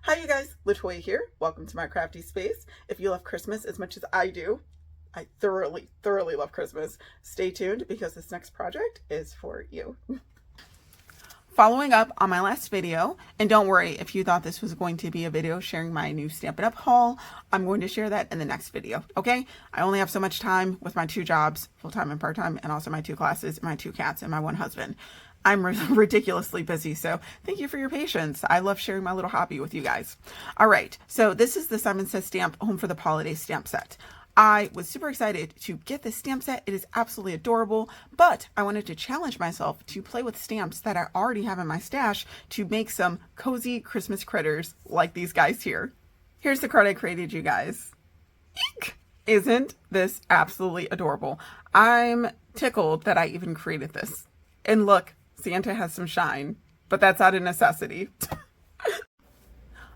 Hi you guys, Latoya here. Welcome to my crafty space. If you love Christmas as much as I do, I thoroughly love Christmas. Stay tuned because this next project is for you. Following up on my last video, and don't worry if you thought this was going to be a video sharing my new Stampin' Up! Haul, I'm going to share that in the next video, okay? I only have so much time with my 2 jobs, full-time and part-time, and also my 2 classes, my 2 cats, and my 1 husband. I'm ridiculously busy, so thank you for your patience. I love sharing my little hobby with you guys. All right, so this is the Simon Says Stamp Home for the Pawlidays stamp set. I was super excited to get this stamp set. It is absolutely adorable, but I wanted to challenge myself to play with stamps that I already have in my stash to make some cozy Christmas critters like these guys here. Here's the card I created, you guys. Eek! Isn't this absolutely adorable? I'm tickled that I even created this. And look, Santa has some shine, but that's out of necessity.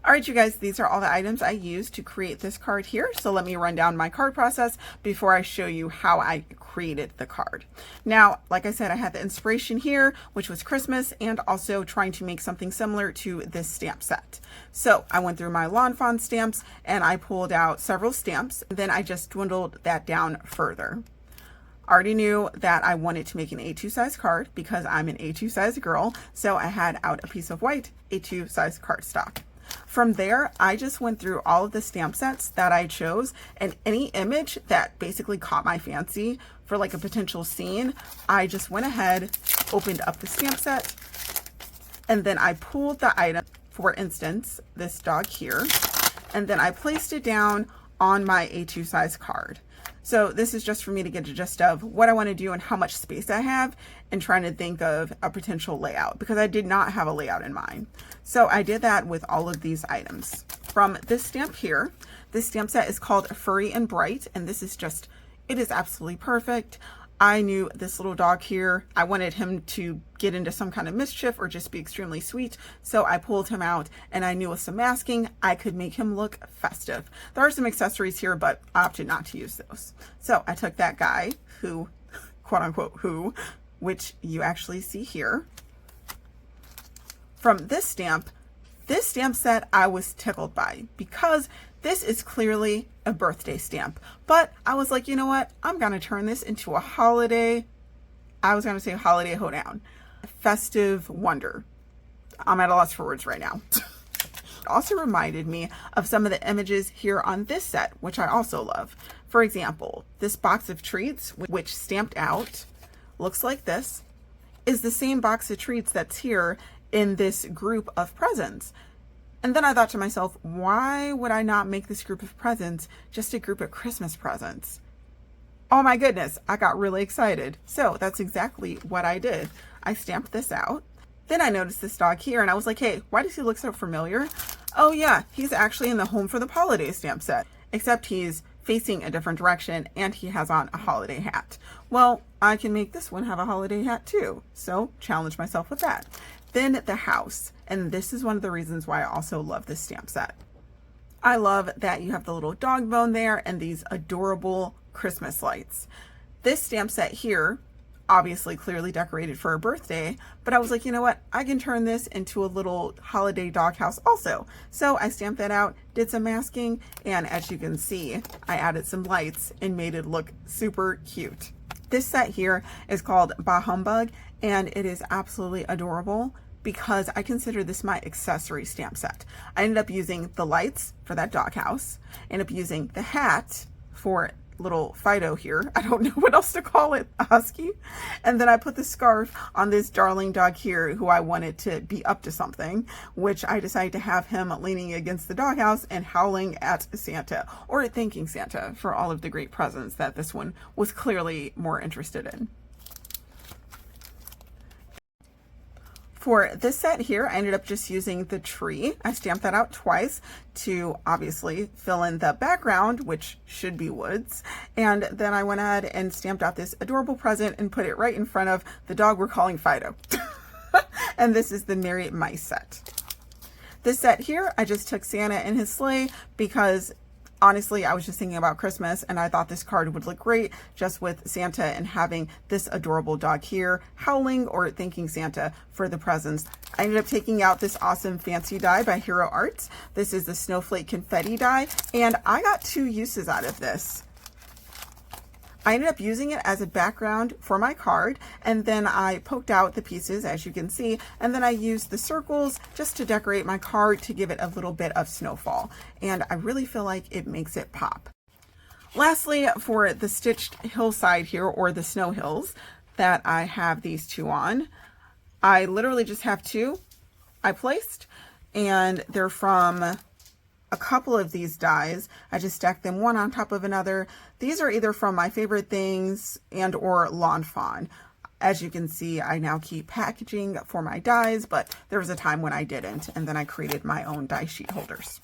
All right, you guys, these are all the items I used to create this card here. So let me run down my card process before I show you how I created the card. Now, like I said, I had the inspiration here, which was Christmas, and also trying to make something similar to this stamp set. So I went through my Lawn Fawn stamps and I pulled out several stamps. Then I just dwindled that down further. I already knew that I wanted to make an A2 size card because I'm an A2 size girl. So I had out a piece of white A2 size cardstock. From there, I just went through all of the stamp sets that I chose, and any image that basically caught my fancy for like a potential scene, I just went ahead, opened up the stamp set, and then I pulled the item, for instance, this dog here, and then I placed it down on my A2 size card. So this is just for me to get a gist of what I want to do and how much space I have, and trying to think of a potential layout because I did not have a layout in mind. So I did that with all of these items. From this stamp here, this stamp set is called Furry and Bright, and this is just, it is absolutely perfect. I knew this little dog here, I wanted him to get into some kind of mischief or just be extremely sweet. So I pulled him out, and I knew with some masking, I could make him look festive. There are some accessories here, but I opted not to use those. So I took that guy who, quote unquote, who, which you actually see here. From this stamp set I was tickled by because this is clearly a birthday stamp, but I was like, you know what? I'm going to turn this into a holiday. I was going to say holiday hoedown, festive wonder. I'm at a loss for words right now. It also reminded me of some of the images here on this set, which I also love. For example, this box of treats, which stamped out looks like this, is the same box of treats that's here in this group of presents. And then I thought to myself, why would I not make this group of presents just a group of Christmas presents? Oh my goodness, I got really excited. So that's exactly what I did. I stamped this out. Then I noticed this dog here and I was like, hey, why does he look so familiar? Oh yeah, he's actually in the Home for the Pawlidays stamp set, except he's facing a different direction and he has on a holiday hat. Well, I can make this one have a holiday hat too. So challenge myself with that. Then the house, and this is one of the reasons why I also love this stamp set. I love that you have the little dog bone there and these adorable Christmas lights. This stamp set here, obviously clearly decorated for a birthday, but I was like, you know what? I can turn this into a little holiday doghouse also. So I stamped that out, did some masking, and as you can see, I added some lights and made it look super cute. This set here is called Bah Humbug, and it is absolutely adorable because I consider this my accessory stamp set. I ended up using the lights for that doghouse, ended up using the hat for little Fido here. I don't know what else to call it, a husky. And then I put the scarf on this darling dog here who I wanted to be up to something, which I decided to have him leaning against the doghouse and howling at Santa, or thanking Santa for all of the great presents that this one was clearly more interested in. For this set here, I ended up just using the tree. I stamped that out twice to obviously fill in the background, which should be woods. And then I went ahead and stamped out this adorable present and put it right in front of the dog we're calling Fido. And this is the Merry Mice set. This set here, I just took Santa and his sleigh because Honestly, I was just thinking about Christmas and I thought this card would look great just with Santa and having this adorable dog here howling or thanking Santa for the presents. I ended up taking out this awesome fancy die by Hero Arts. This is the Snowflake Confetti die, and I got 2 uses out of this. I ended up using it as a background for my card, and then I poked out the pieces, as you can see, and then I used the circles just to decorate my card to give it a little bit of snowfall, and I really feel like it makes it pop. Lastly, for the stitched hillside here, or the snow hills, that I have these 2 on, I literally just have 2 I placed, and they're from a couple of these dies. I just stacked them one on top of another. These are either from My Favorite Things and or Lawn Fawn. As you can see, I now keep packaging for my dies, but there was a time when I didn't, and then I created my own die sheet holders.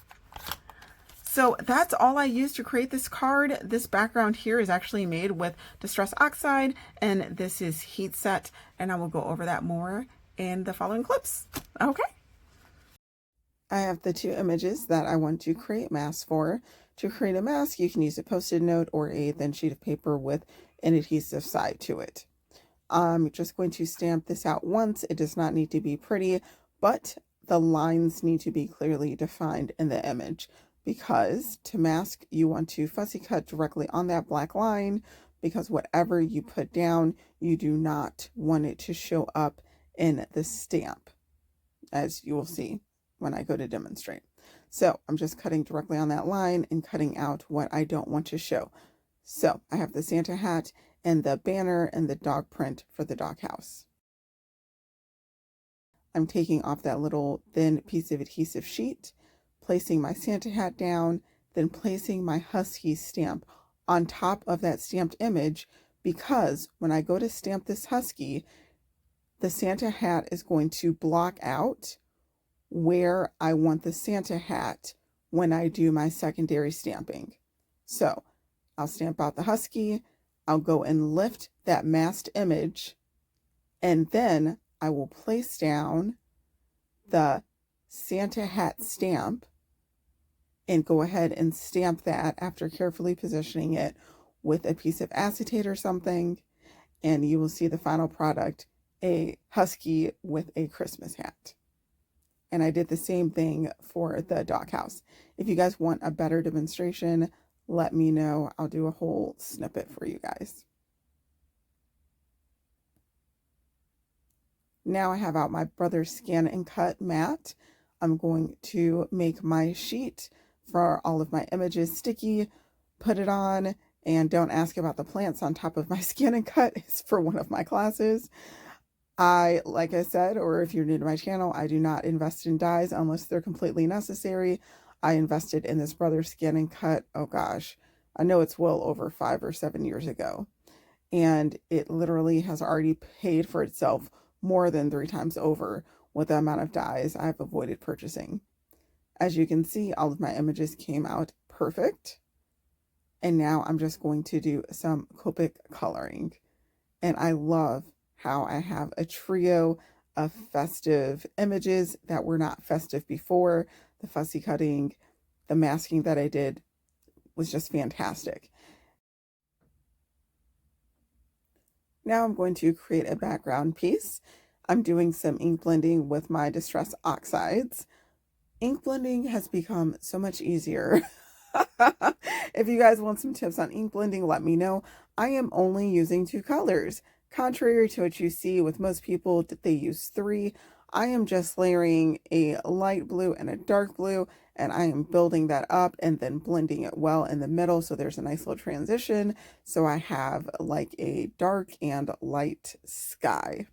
So that's all I used to create this card. This background here is actually made with Distress Oxide, and this is heat set, and I will go over that more in the following clips. Okay. I have the 2 images that I want to create masks for. To create a mask, you can use a Post-it note or a thin sheet of paper with an adhesive side to it. I'm just going to stamp this out once. It does not need to be pretty, but the lines need to be clearly defined in the image, because to mask, you want to fussy cut directly on that black line, because whatever you put down, you do not want it to show up in the stamp, as you will see when I go to demonstrate. So I'm just cutting directly on that line and cutting out what I don't want to show. So I have the Santa hat and the banner and the dog print for the doghouse. I'm taking off that little thin piece of adhesive sheet, placing my Santa hat down, then placing my husky stamp on top of that stamped image, because when I go to stamp this husky, the Santa hat is going to block out where I want the Santa hat when I do my secondary stamping. So I'll stamp out the husky, I'll go and lift that masked image, and then I will place down the Santa hat stamp and go ahead and stamp that after carefully positioning it with a piece of acetate or something, and you will see the final product, a husky with a Christmas hat. And I did the same thing for the doghouse. If you guys want a better demonstration, let me know. I'll do a whole snippet for you guys. Now I have out my Brother Scan and Cut mat. I'm going to make my sheet for all of my images sticky, put it on, and don't ask about the plants on top of my Scan and Cut. It's for one of my classes. Like I said, or if you're new to my channel, I do not invest in dies unless they're completely necessary. I invested in this Brother Scan and Cut, oh gosh, I know it's well over 5 or 7 years ago. And it literally has already paid for itself more than 3 times over with the amount of dies I've avoided purchasing. As you can see, all of my images came out perfect. And now I'm just going to do some Copic coloring. And I love how I have a trio of festive images that were not festive before. The fussy cutting, the masking that I did was just fantastic. Now I'm going to create a background piece. I'm doing some ink blending with my Distress Oxides. Ink blending has become so much easier. If you guys want some tips on ink blending, let me know. I am only using 2 colors. Contrary to what you see with most people, they use 3. I am just layering a light blue and a dark blue, and I am building that up and then blending it well in the middle so there's a nice little transition. So I have like a dark and light sky.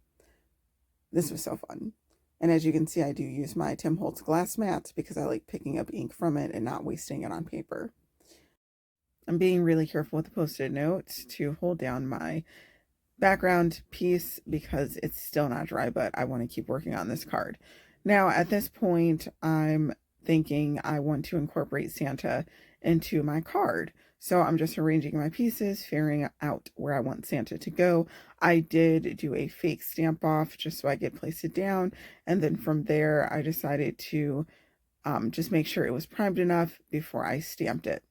This was so fun. And as you can see, I do use my Tim Holtz glass mat because I like picking up ink from it and not wasting it on paper. I'm being really careful with the Post-it notes to hold down my background piece because it's still not dry, but I want to keep working on this card. Now at this point, I'm thinking I want to incorporate Santa into my card. So I'm just arranging my pieces, figuring out where I want Santa to go. I did do a fake stamp off just so I could place it down. And then from there, I decided to just make sure it was primed enough before I stamped it.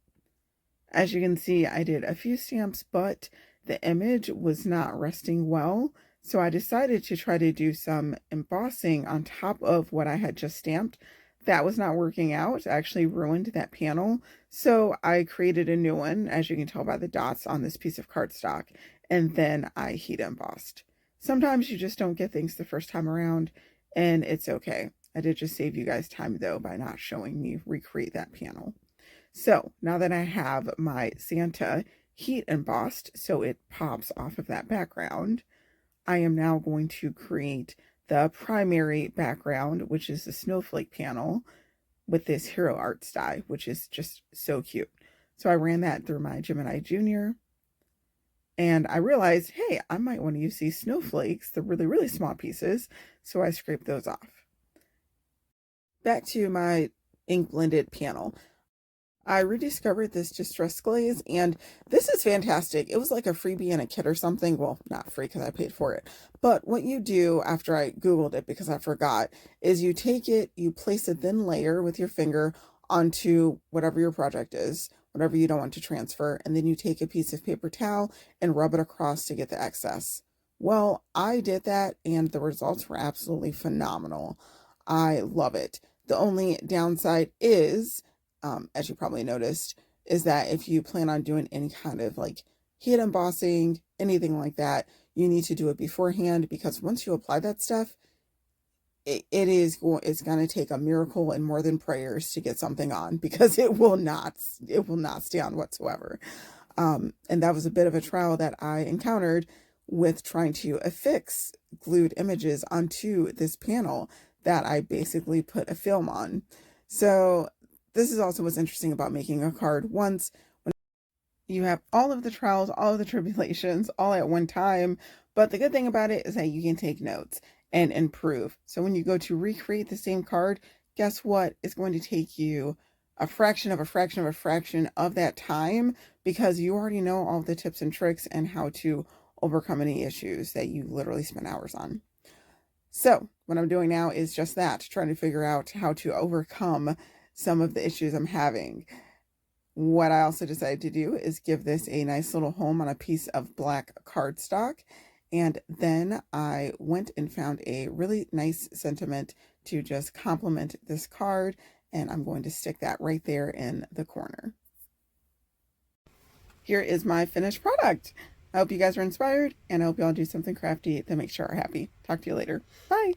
As you can see, I did a few stamps, but the image was not resting well. So I decided to try to do some embossing on top of what I had just stamped. That was not working out. It actually ruined that panel. So I created a new one, as you can tell by the dots on this piece of cardstock, and then I heat embossed. Sometimes you just don't get things the first time around, and it's okay. I did just save you guys time though by not showing me recreate that panel. So now that I have my Santa heat embossed so it pops off of that background, I am now going to create the primary background, which is the snowflake panel with this Hero Arts die, which is just so cute. So I ran that through my Gemini Junior, and I realized, hey, I might want to use these snowflakes, the really, really small pieces, so I scraped those off. Back to my ink blended panel. I rediscovered this Distress Glaze, and this is fantastic. It was like a freebie in a kit or something. Well, not free because I paid for it. But what you do after I Googled it, because I forgot, is you take it, you place a thin layer with your finger onto whatever your project is, whatever you don't want to transfer, and then you take a piece of paper towel and rub it across to get the excess. Well, I did that, and the results were absolutely phenomenal. I love it. The only downside is, as you probably noticed, is that if you plan on doing any kind of like heat embossing, anything like that, you need to do it beforehand, because once you apply that stuff, it's going to take a miracle and more than prayers to get something on, because it will not stay on whatsoever. And that was a bit of a trial that I encountered with trying to affix glued images onto this panel that I basically put a film on. So this is also what's interesting about making a card. Once when you have all of the trials, all of the tribulations, all at one time. But the good thing about it is that you can take notes and improve. So when you go to recreate the same card, guess what? It's going to take you a fraction of a fraction of a fraction of that time, because you already know all the tips and tricks and how to overcome any issues that you literally spent hours on. So what I'm doing now is just that, trying to figure out how to overcome some of the issues I'm having. What I also decided to do is give this a nice little home on a piece of black cardstock. And then I went and found a really nice sentiment to just complement this card. And I'm going to stick that right there in the corner. Here is my finished product. I hope you guys are inspired, and I hope you all do something crafty that makes you happy. Talk to you later. Bye.